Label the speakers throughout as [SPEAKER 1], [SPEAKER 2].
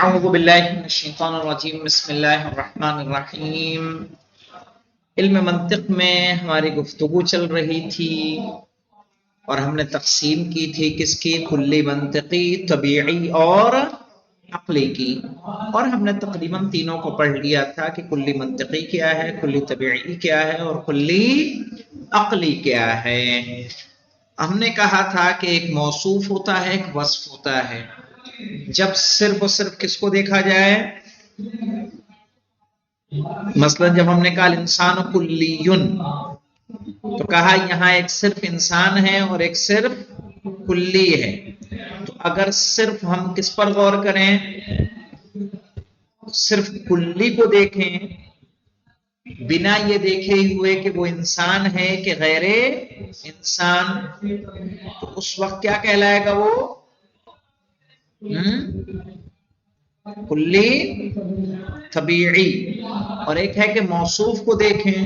[SPEAKER 1] اعوذ باللہ من الشیطان الرجیم بسم اللہ الرحمن الرحیم۔ علم منطق میں ہماری گفتگو چل رہی تھی اور ہم نے تقسیم کی تھی کس کی؟ کلی منطقی، طبیعی اور عقلی کی، اور ہم نے تقریباً تینوں کو پڑھ لیا تھا کہ کلی منطقی کیا ہے، کلی طبیعی کیا ہے اور کلی عقلی کیا ہے۔ ہم نے کہا تھا کہ ایک موصوف ہوتا ہے، ایک وصف ہوتا ہے۔ جب صرف اور صرف کس کو دیکھا جائے، مثلا جب ہم نے کہا انسان کلیون تو کہا یہاں ایک صرف انسان ہے اور ایک صرف کلی ہے، تو اگر صرف ہم کس پر غور کریں، صرف کلی کو دیکھیں بنا یہ دیکھے ہوئے کہ وہ انسان ہے کہ غیر انسان، تو اس وقت کیا کہلائے گا؟ وہ کلی طبیعی۔ اور ایک ہے کہ موصوف کو دیکھیں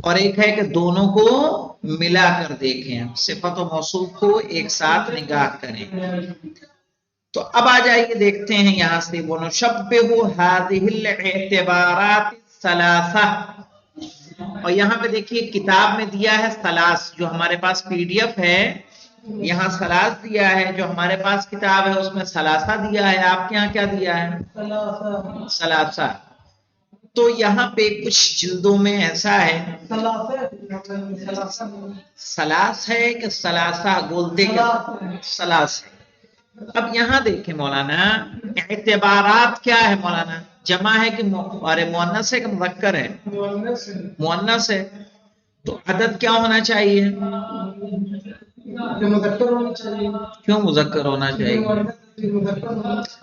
[SPEAKER 1] اور ایک ہے کہ دونوں کو ملا کر دیکھیں، صفت و موصوف کو ایک ساتھ نگاہ کریں۔ تو اب آ جائیے دیکھتے ہیں یہاں سے وَنُشَبِّهُ هَذِهِ الْاعْتِبَارَاتِ الثَّلَاثَةِ، اور یہاں پہ دیکھیے کتاب میں دیا ہے ثلاث، جو ہمارے پاس پی ڈی ایف ہے یہاں ثلاث دیا ہے، جو ہمارے پاس کتاب ہے اس میں ثلاثہ دیا ہے، آپ کے یہاں کیا دیا ہے؟ ثلاثہ۔ تو یہاں پہ کچھ جلدوں میں ایسا ہے ثلاث ہے کہ ثلاثہ بولتے کیا؟ ثلاث ہے۔ اب یہاں دیکھیں مولانا، اعتبارات کیا ہے مولانا؟ جمع ہے کہ مؤنث ہے کہ مذکر ہے؟ مؤنث ہے، تو عدد کیا ہونا چاہیے؟ کیوں مذکر ہونا چاہیے؟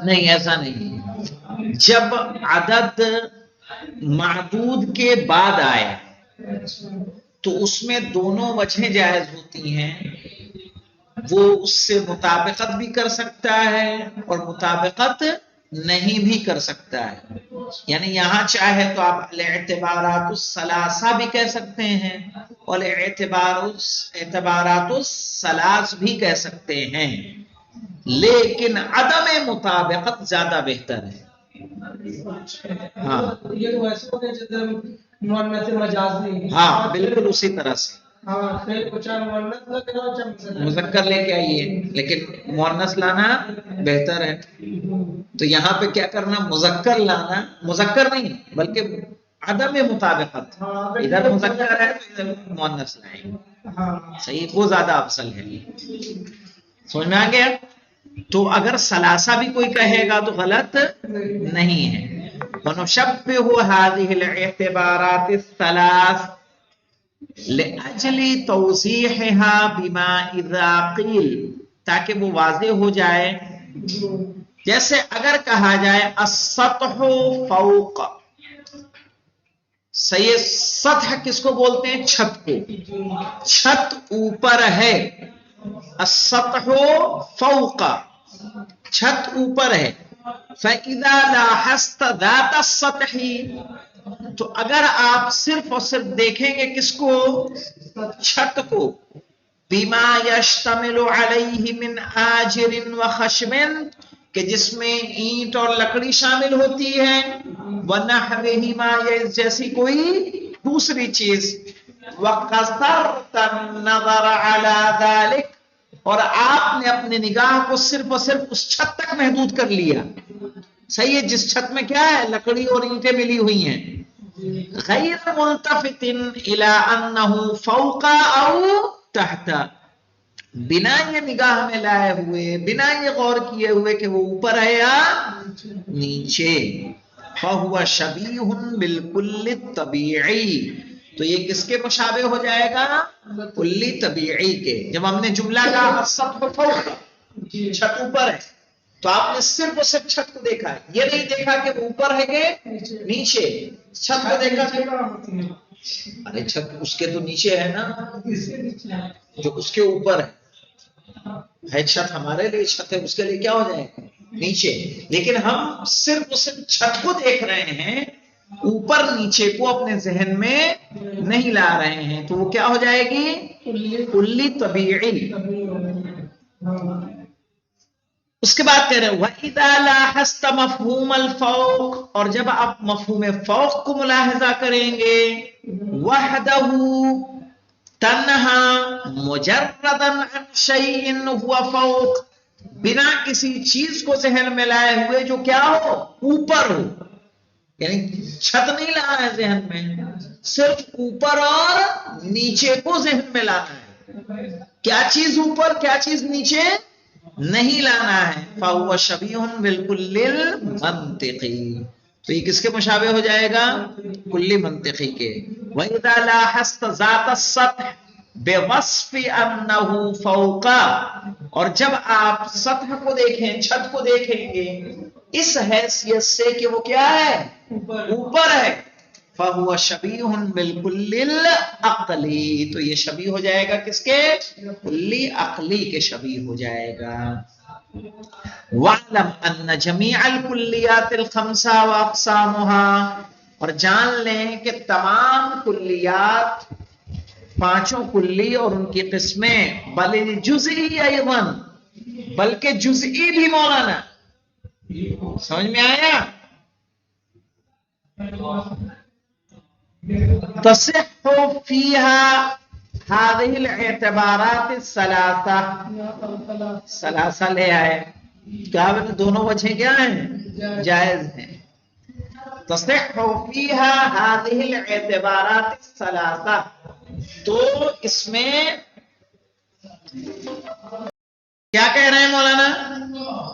[SPEAKER 1] نہیں، ایسا نہیں۔ جب عدد معدود کے بعد آئے تو اس میں دونوں وجہیں جائز ہوتی ہیں، وہ اس سے مطابقت بھی کر سکتا ہے اور مطابقت نہیں بھی کر سکتا ہے۔ یعنی یہاں چاہے تو آپ الاعتبارات الثلاثہ بھی کہہ سکتے ہیں اور اعتبارات الثلاث بھی کہہ سکتے ہیں، لیکن عدم مطابقت زیادہ بہتر ہے۔ ہاں بالکل اسی طرح سے مذکر لے کے آئیے، لیکن مؤنث لانا بہتر ہے۔ تو یہاں پہ کیا کرنا؟ مذکر لانا، مذکر نہیں بلکہ عدم مطابقت، ادھر مذکر ہے تو ادھر مؤنث لائیں، صحیح، وہ زیادہ افضل ہے۔ سمجھ میں آ گیا؟ تو اگر ثلاثہ بھی کوئی کہے گا تو غلط نہیں ہے۔ وَنُشَبِّهُ هَذِهِ الْاعْتِبَارَاتِ الثَّلَاثِ لِأَجْلِ تَوْضِيحِهَا بِمَا إِذَا قِيلَ، تاکہ وہ واضح ہو جائے۔ جیسے اگر کہا جائے السطح فوق، صحیح، سطح کس کو بولتے ہیں؟ چھت کو، چھت اوپر ہے، السطح فوق، چھت اوپر ہے۔ فَإِذَا لَاحَظْتَ ذَاتَ السَّطْحِ، تو اگر آپ صرف اور صرف دیکھیں گے کس کو؟ چھت کو، بِمَا يَشْتَمِلُ عَلَيْهِ مِنْ آجِرٍ وَخَشْبٍ، کہ جس میں اینٹ اور لکڑی شامل ہوتی ہے، وَنَحْوِهِمَا، جیسی کوئی دوسری چیز، وَقَصَرْتَ النَّظَرَ عَلَى ذَلِكَ، اور آپ نے اپنی نگاہ کو صرف اور صرف اس چھت تک محدود کر لیا، صحیح ہے، جس چھت میں کیا ہے؟ لکڑی اور اینٹیں ملی ہوئی ہیں، غیر ملتفت الی انہ فوق او تحت، بنا یہ نگاہ میں لائے ہوئے، بنا یہ غور کیے ہوئے کہ وہ اوپر ہے یا نیچے، فَهُوَ شَبِيهٌ بِالْكُلِّ الطَّبِيعِي، تو یہ کس کے مشابہ ہو جائے گا؟ کلی طبیعی کے۔ جب ہم نے جملہ کہا السطح فوق، چھت اوپر ہے، تو آپ نے صرف اور صرف چھت کو دیکھا ہے، یہ نہیں دیکھا کہ وہ اوپر ہے کہ نیچے، چھت کو دیکھا کہ ارے چھت اس کے تو نیچے ہے نا، جو اس کے اوپر ہے چھت ہمارے لیے چھت ہے، اس کے لیے کیا ہو جائے گا؟ نیچے۔ لیکن ہم صرف اور صرف چھت کو دیکھ رہے ہیں، اوپر نیچے کو اپنے ذہن میں نہیں لا رہے ہیں، تو وہ کیا ہو جائے گی؟ کلی طبیعی۔ اس کے بعد کہہ رہے ہیں وَإِذَا لَاحَظْتَ مَفْهُومَ الْفَوْقِ، اور جب آپ مفہوم فوق کو ملاحظہ کریں گے، وَحْدَهُ، تنہا، مجرداً عن شیء هو فوق، بنا کسی چیز کو ذہن میں لائے ہوئے جو کیا ہو، اوپر ہو، یعنی چھت نہیں لانا ہے ذہن میں، صرف اوپر اور نیچے کو ذہن میں لانا ہے، کیا چیز اوپر کیا چیز نیچے نہیں لانا ہے۔ فَهُوَ شَبِيهٌ بِالْكُلِّ الْمَنْطِقِ، تو یہ کس کے مشابہ ہو جائے گا؟ کلی منطقی کے۔ وَإِذَا لَاحَظْتَ ذَاتَ السَّطْحِ بِوَصْفِ أَنَّهُ فَوْقَ، اور جب آپ سطح کو دیکھیں، چھت کو دیکھیں گے اس حیثیت سے کہ وہ کیا ہے، اوپر ہے، فَهُوَ شَبِيهٌ بِالْكُلِّ الْعَقْلِ، تو یہ شبیہ ہو جائے گا کس کے؟ کلی عقلی کے شبیہ ہو جائے گا۔ وَاعْلَمْ أَنَّ جَمِيعَ الْكُلِّيَاتِ الْخَمْسَةِ وَأَقْسَامُهَا، اور جان لیں کہ تمام کلیات، پانچوں کلی اور ان کی قسمیں، بل الجزئی ایضاً، بلکہ جزئی بھی مولانا، سمجھ میں آیا؟ تصح فيها هذه الاعتبارات الثلاثة، ثلاثہ لے آئے، کیا دونوں وجہیں کیا ہیں؟ جائز ہیں۔ تصح فيها هذه الاعتبارات الثلاثة، تو اس میں کیا کہہ رہے ہیں مولانا؟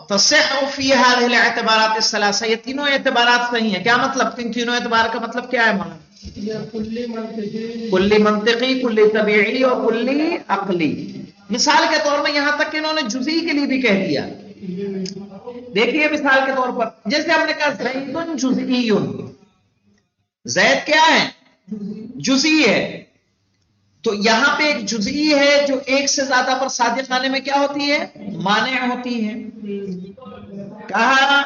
[SPEAKER 1] تصح فی هذه الاعتبارات الثلاثة، یہ تینوں اعتبارات صحیح ہیں۔ کیا مطلب؟ تینوں اعتبار کا مطلب کیا ہے مولانا؟ کلی منطقی، کلی طبیعی اور کلی عقلی۔ مثال کے طور میں یہاں تک کہ انہوں نے جزئی کے لیے بھی کہہ دیا۔ دیکھیے مثال کے طور پر جیسے ہم نے کہا زید جزئی، زید کیا ہے؟ جزئی ہے، تو یہاں پہ ایک جزئی ہے جو ایک سے زیادہ پر صادق آنے میں کیا ہوتی ہے؟ مانع ہوتی ہے۔ کہا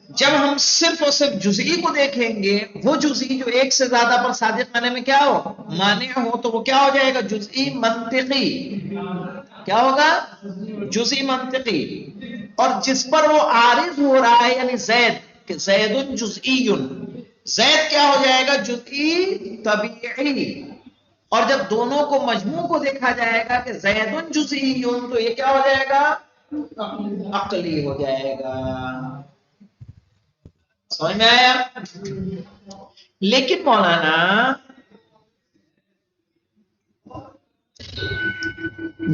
[SPEAKER 1] جب ہم صرف اور صرف جزئی کو دیکھیں گے، وہ جزئی جو ایک سے زیادہ پر صادق آنے میں کیا ہو؟ مانع ہو، تو وہ کیا ہو جائے گا؟ جزئی منطقی۔ کیا ہوگا؟ جزئی منطقی۔ اور جس پر وہ عارض ہو رہا ہے یعنی زید، کہ زید جزئی، زید کیا ہو جائے گا؟ جزئی طبیعی۔ اور جب دونوں کو مجموع کو دیکھا جائے گا کہ زید جزئی، تو یہ کیا ہو جائے گا؟ عقلی ہو جائے گا۔ سمجھ میں آیا؟ لیکن مولانا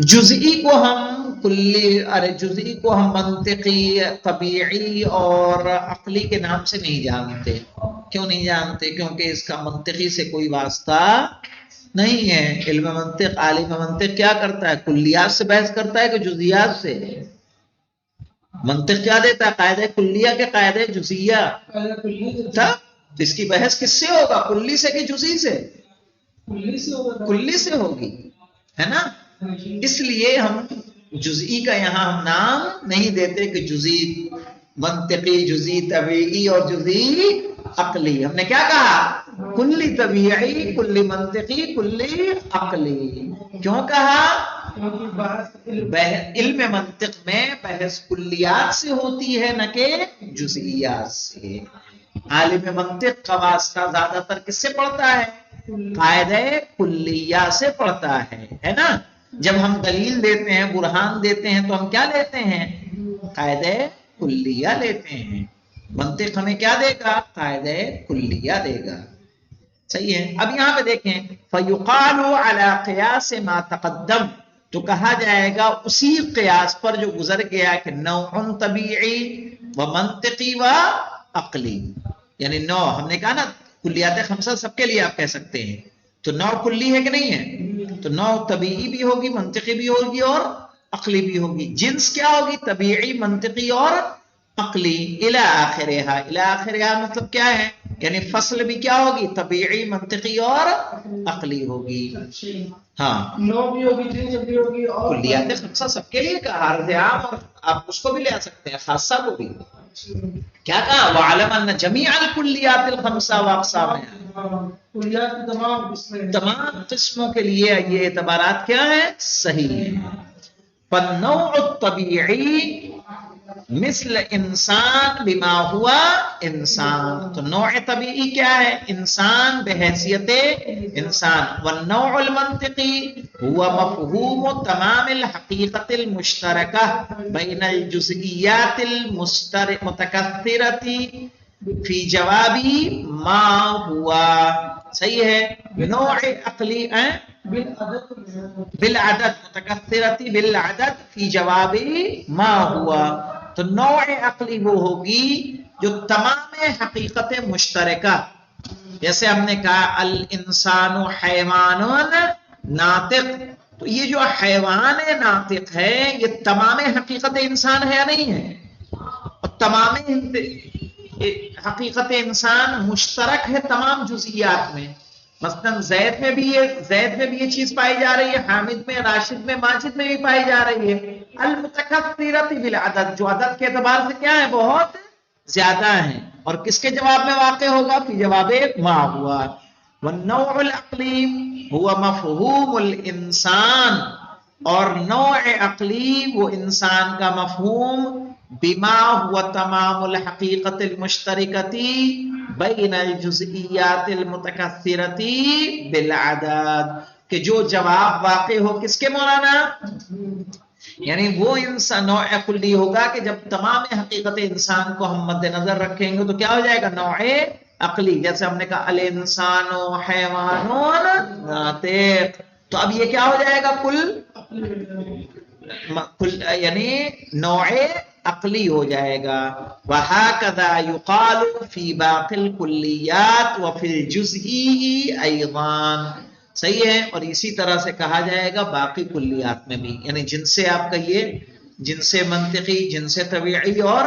[SPEAKER 1] جزئی کو ہم کلی، جزئی کو ہم منطقی، طبیعی اور عقلی کے نام سے نہیں جانتے۔ کیوں نہیں جانتے؟ کیونکہ اس کا منطقی سے کوئی واسطہ نہیں ہے۔ علم منطق، عالم منطق کیا کرتا ہے؟ کلیات سے بحث کرتا ہے کہ جزیات سے؟ منطق کیا دیتا ہے؟ قاعدہ کلیہ کے قاعدہ جزیہ، تب اس کی بحث کس سے ہوگا؟ کلی سے کہ جزئی سے؟ کلی سے ہوگی، ہے نا؟ اس لیے ہم جزئی کا یہاں ہم نام نہیں دیتے کہ جزئی منطقی، جزئی طبیعی اور جزئی عقلی۔ ہم نے کیا کہا؟ کلی طبیعی، کلی منطقی، کلی عقلی۔ کیوں کہا؟ علم منطق میں بحث کلیات سے ہوتی ہے نہ کہ جزئیات سے۔ عالم منطق کا واسطہ زیادہ تر کس سے پڑتا ہے؟ قاعدہ کلیہ سے پڑتا ہے نا؟ جب ہم دلیل دیتے ہیں، برہان دیتے ہیں، تو ہم کیا لیتے ہیں؟ قاعدہ کلیہ لیتے ہیں۔ منطق ہمیں کیا دے گا؟ قاعدہ کلیہ دے گا۔ صحیح ہے؟ اب یہاں پہ دیکھیں فَيُقَالُ عَلَى قِيَاسِ مَا تَقَدَّمَ، تو کہا جائے گا اسی قیاس پر جو گزر گیا کہ نوع طبیعی و منطقی و عقلی، یعنی نوع، ہم نے کہا نا کلیات خمسہ سب کے لیے آپ کہہ سکتے ہیں، تو نوع کلی ہے کہ نہیں ہے؟ تو نوع طبیعی بھی ہوگی، منطقی بھی ہوگی اور عقلی بھی ہوگی۔ جنس کیا ہوگی؟ طبیعی، منطقی اور عقلی۔ الی آخرہا، الی آخرہا مطلب کیا ہے؟ یعنی فصل بھی کیا ہوگی؟ طبیعی، منطقی اور عقلی ہوگی۔ ہاں،
[SPEAKER 2] نو بھی ہوگی، جنس بھی ہوگی، اور
[SPEAKER 1] کلیات خمسہ سب کے لیے کہا، عرض عام، اور آپ اس کو بھی لے آ سکتے ہیں، خاصہ کو بھی۔ کیا کہا؟ وَعَلَمَ أَنَّ جَمِيعَ الْكُلِّيَاتِ الْخَمْسَةِ وَأَقْسَامِهَا،
[SPEAKER 2] کلیات کی تمام قسمیں،
[SPEAKER 1] تمام قسموں کے لیے یہ اعتبارات کیا ہیں؟ صحیح ہیں۔ فالنوع الطبیعی مثل انسان بما ہوا انسان، تو نوع طبیعی کیا ہے؟ انسان بحیثیت انسان. والنوع المنطقی ہوا مفہوم تمام الحقیقت المشترکہ بین الجزئیات المتکثرۃ فی جوابی ما ہوا. صحیح ہے. نوع عقلی بالعدد متکثرۃ بالعدد فی جواب ما ہوا. تو نوع عقلی وہ ہوگی جو تمام حقیقت مشترکہ، جیسے ہم نے کہا الانسان حیوان ناطق، تو یہ جو حیوان ناطق ہے یہ تمام حقیقت انسان ہے یا نہیں ہے؟ اور تمام حقیقت انسان مشترک ہے تمام جزئیات میں. مثلا زید میں بھی یہ چیز پائی جا رہی ہے، حامد میں، راشد میں، ماجد میں بھی پائی جا رہی ہے. المتکثرۃ بالعدد، جو عدد کے اعتبار سے کیا ہے؟ بہت زیادہ ہیں. اور کس کے جواب میں واقع ہوگا؟ فی جواب ما ہوا. والنوع العقلی هو مفہوم الانسان، اور نوع عقلی وہ انسان کا مفہوم بما هو تمام الحقیقت المشترکۃ بین الجزئیات المتکثرۃ بالعدد، کہ جو جواب واقع ہو کس کے مولانا؟ یعنی وہ انسان نوع عقلی ہوگا کہ جب تمام حقیقت انسان کو ہم مد نظر رکھیں گے تو کیا ہو جائے گا؟ نوع عقلی. جیسے ہم نے کہا الانسان حیوان ناطق، تو اب یہ کیا ہو جائے گا؟ یعنی نوع عقلی ہو جائے گا. وَهَكَذَا يُقَالُ فِي بَاقِي الْكُلِّيَّاتِ وَفِي الْجُزْئِيِّ أَيْضًا. صحیح ہے. اور اسی طرح سے کہا جائے گا باقی کلیات میں بھی، یعنی جن سے آپ کہیے جن سے منطقی، جن سے طبیعی، اور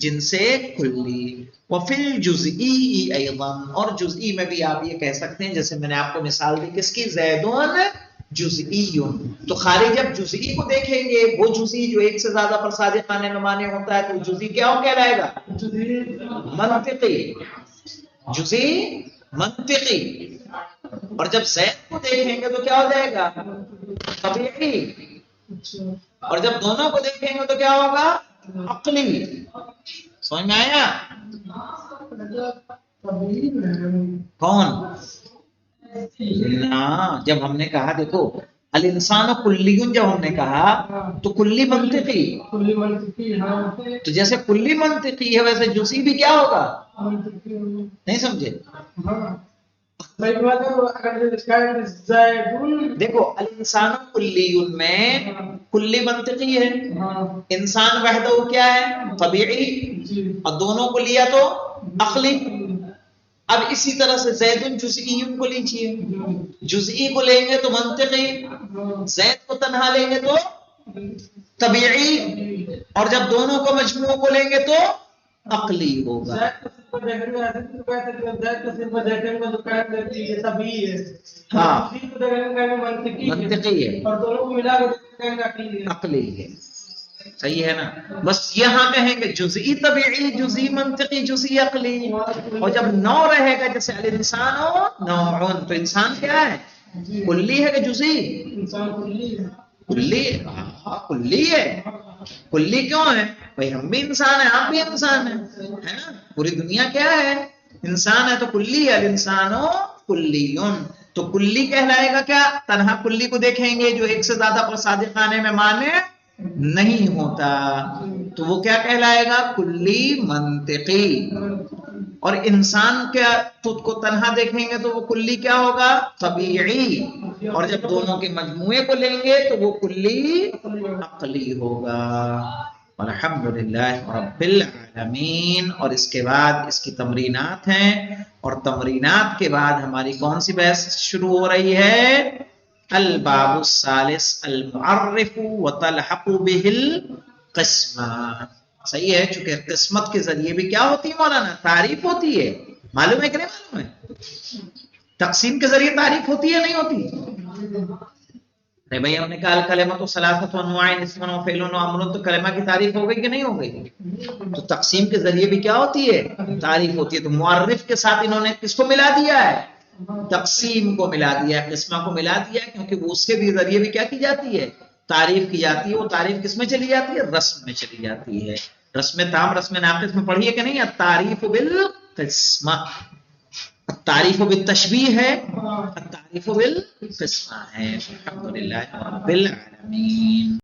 [SPEAKER 1] جن سے کلی. وَفِي الْجُزْئِيِّ أَيْضًا، اور جزئی میں بھی آپ یہ کہہ سکتے ہیں، جیسے میں نے آپ کو مثال دی کس کی؟ زیدون جزئی. تو خالی جب جزئی کو دیکھیں گے، وہ جزئی جو ایک سے زیادہ پر صادقانہ نمانے ہوتا ہے، تو جزئی کیا ہو کہلائے گا؟ منطقی. جزئی منطقی. اور جب زید کو دیکھیں گے تو کیا ہو جائے گا؟ طبیعی. اور جب دونوں کو دیکھیں گے تو کیا ہوگا؟ عقلی. سمجھ میں آیا؟ کون؟ جب ہم نے کہا دیکھو الانسان کلی، جب ہم نے کہا تو کلی منطقی، تو جیسے کلی منطقی ہے ویسے جزئی بھی کیا ہوگا؟ نہیں سمجھے؟ دیکھو الانسان کلی میں کلی منطقی ہے، انسان وحدہ کیا ہے؟ طبیعی، اور دونوں کو لیا تو عقلی. اب اسی طرح سے زید جزئی کو لیجیے، جزئی کو لیں گے تو منطقی، زید کو تنہا لیں گے تو طبیعی، اور جب دونوں کو مجموع کو لیں گے تو عقلی ہوگا. ہاں منطقی ہے، عقلی ہے. صحیح ہے نا؟ بس یہاں کہیں گے جزئی طبیعی، جزئی منطقی، جزئی عقلی. اور جب نو رہے گا جیسے الانسان نوع، تو انسان کیا ہے؟ کلی ہے کہ جزئی؟ کلی. ہاں کلی ہے. کلی کیوں ہے بھائی؟ ہم بھی انسان ہیں، آپ بھی انسان ہیں، ہے نا؟ پوری دنیا کیا ہے؟ انسان ہے. تو کلی ہے. الانسان کلی. تو کلی کہلائے گا کیا؟ تنہا کلی کو دیکھیں گے جو ایک سے زیادہ پر صادقانے میں مانے نہیں ہوتا، تو وہ کیا کہلائے گا؟ کلی منطقی. اور انسان کو تنہا دیکھیں گے تو وہ کلی کیا ہوگا؟ طبیعی. اور جب دونوں کے مجموعے کو لیں گے تو وہ کلی عقلی ہوگا. الحمدللہ رب العالمین. اور اس کے بعد اس کی تمرینات ہیں، اور تمرینات کے بعد ہماری کون سی بحث شروع ہو رہی ہے؟ الباب الثالث المعرف وتلحق به القسمہ. صحیح ہے. چونکہ قسمت کے ذریعے بھی کیا ہوتی ہے مولانا؟ تعریف ہوتی ہے. معلوم ہے کہ نہیں معلوم ہے؟ تقسیم کے ذریعے تعریف ہوتی ہے نہیں ہوتی؟ بھائی ہم نے کہا کلمۃ ثلاثۃ انواع اسم و فعل و امر، تو کلمہ کی تعریف ہو گئی کہ نہیں ہو گئی؟ تو تقسیم کے ذریعے بھی کیا ہوتی ہے؟ تعریف ہوتی ہے. تو معرف کے ساتھ انہوں نے کس کو ملا دیا ہے؟ تقسیم کو ملا دیا ہے، قسمہ کو ملا دیا ہے، کیونکہ وہ اس کے بھی ذریعے بھی کیا کی جاتی ہے؟ تعریف کی جاتی ہے. وہ تعریف کس میں چلی جاتی ہے؟ رسم میں چلی جاتی ہے. رسم تام رسم ناقص میں پڑھی ہے کہ نہیں؟ التعریف بالقسمہ، التعریف بالتشبیہ ہے، التعریف بالقسمہ ہے. الحمدللہ رب العالمین.